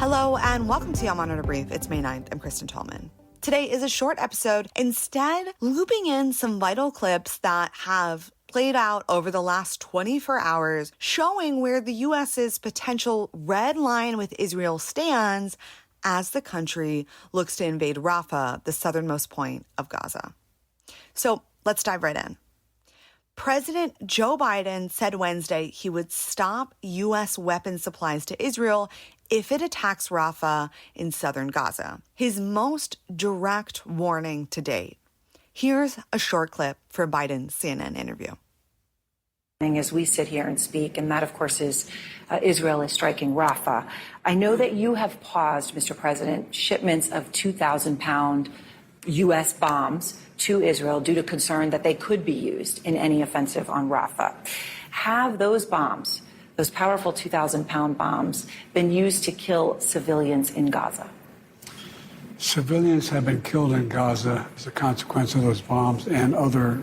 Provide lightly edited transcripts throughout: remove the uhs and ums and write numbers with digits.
Hello and welcome to Al Monitor Brief. It's May 9th. I'm Kristen Tallman. Today is a short episode, instead looping in some vital clips that have played out over the last 24 hours, showing where the U.S.'s potential red line with Israel stands as the country looks to invade Rafah, the southernmost point of Gaza. So let's dive right in. President Joe Biden said Wednesday he would stop U.S. weapons supplies to Israel if it attacks Rafah in southern Gaza, his most direct warning to date. Here's a short clip for Biden's CNN interview. As we sit here and speak, and that, of course, is Israel is striking Rafah. I know that you have paused, Mr. President, shipments of 2,000-pound U.S. bombs to Israel due to concern that they could be used in any offensive on Rafah. Have those bombs, those powerful 2,000-pound bombs, been used to kill civilians in Gaza? Civilians have been killed in Gaza as a consequence of those bombs and other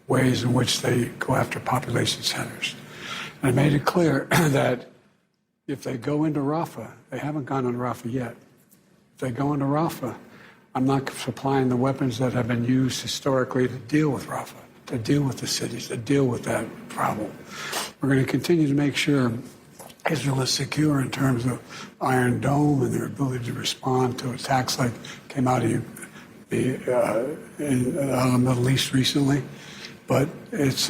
ways in which they go after population centers. And I made it clear that if they go into Rafah, they haven't gone into Rafah yet. If they go into Rafah, I'm not supplying the weapons that have been used historically to deal with Rafah, to deal with the cities, to deal with that problem. We're going to continue to make sure Israel is secure in terms of Iron Dome and their ability to respond to attacks like came out of the Middle East recently. But it's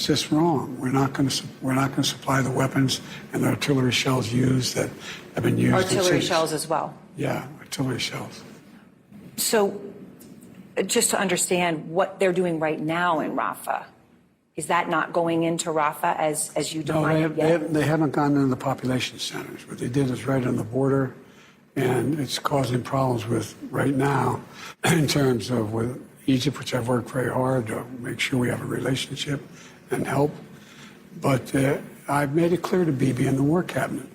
just wrong. We're not going to supply the weapons and the artillery shells used that have been used. Artillery shells as well. Yeah, artillery shells. So, just to understand what they're doing right now in Rafah, is that not going into Rafah as you define it yet? They haven't gone into the population centers. What they did is right on the border, and it's causing problems with right now in terms of with Egypt, which I've worked very hard to make sure we have a relationship and help. But I've made it clear to Bibi and the War Cabinet,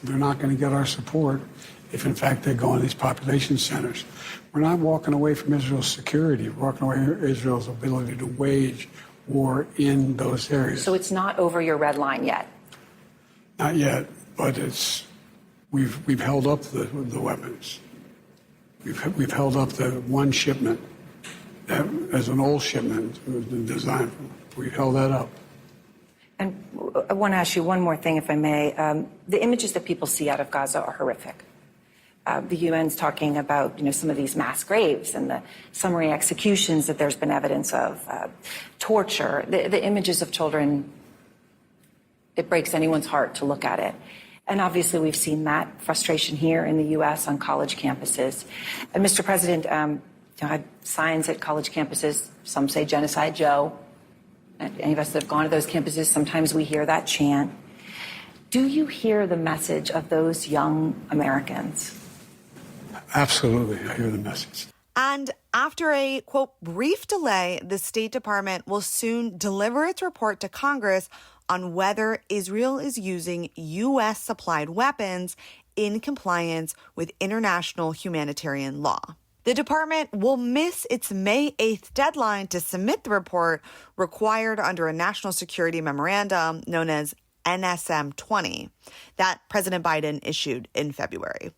they're not going to get our support if, in fact, they go in these population centers. We're not walking away from Israel's security. We're walking away from Israel's ability to wage war in those areas. So it's not over your red line yet? Not yet, but we've held up the weapons. We've held up the one shipment that, as an old shipment, was designed. We held that up. And I want to ask you one more thing, if I may. The images that people see out of Gaza are horrific. The UN's talking about, some of these mass graves and the summary executions that there's been evidence of, torture. The images of children, it breaks anyone's heart to look at it. And obviously, we've seen that frustration here in the U.S. on college campuses. And Mr. President, had signs at college campuses. Some say Genocide Joe. And any of us that have gone to those campuses, sometimes we hear that chant. Do you hear the message of those young Americans? Absolutely, I hear the message. And after a, quote, brief delay, the State Department will soon deliver its report to Congress on whether Israel is using U.S.-supplied weapons in compliance with international humanitarian law. The department will miss its May 8th deadline to submit the report required under a national security memorandum known as NSM 20 that President Biden issued in February.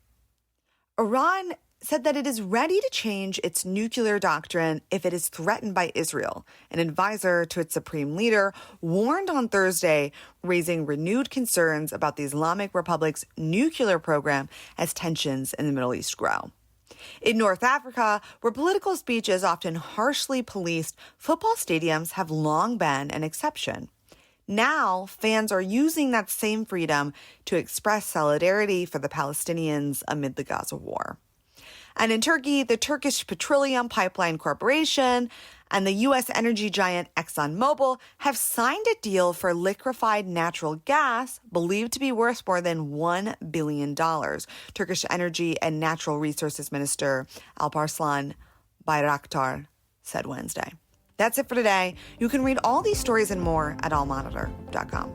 Iran said that it is ready to change its nuclear doctrine if it is threatened by Israel. An advisor to its supreme leader warned on Thursday, raising renewed concerns about the Islamic Republic's nuclear program as tensions in the Middle East grow. In North Africa, where political speech is often harshly policed, football stadiums have long been an exception. Now, fans are using that same freedom to express solidarity for the Palestinians amid the Gaza war. And in Turkey, the Turkish Petroleum Pipeline Corporation and the U.S. energy giant ExxonMobil have signed a deal for liquefied natural gas believed to be worth more than $1 billion. Turkish Energy and Natural Resources Minister Alparslan Bayraktar said Wednesday. That's it for today. You can read all these stories and more at allmonitor.com.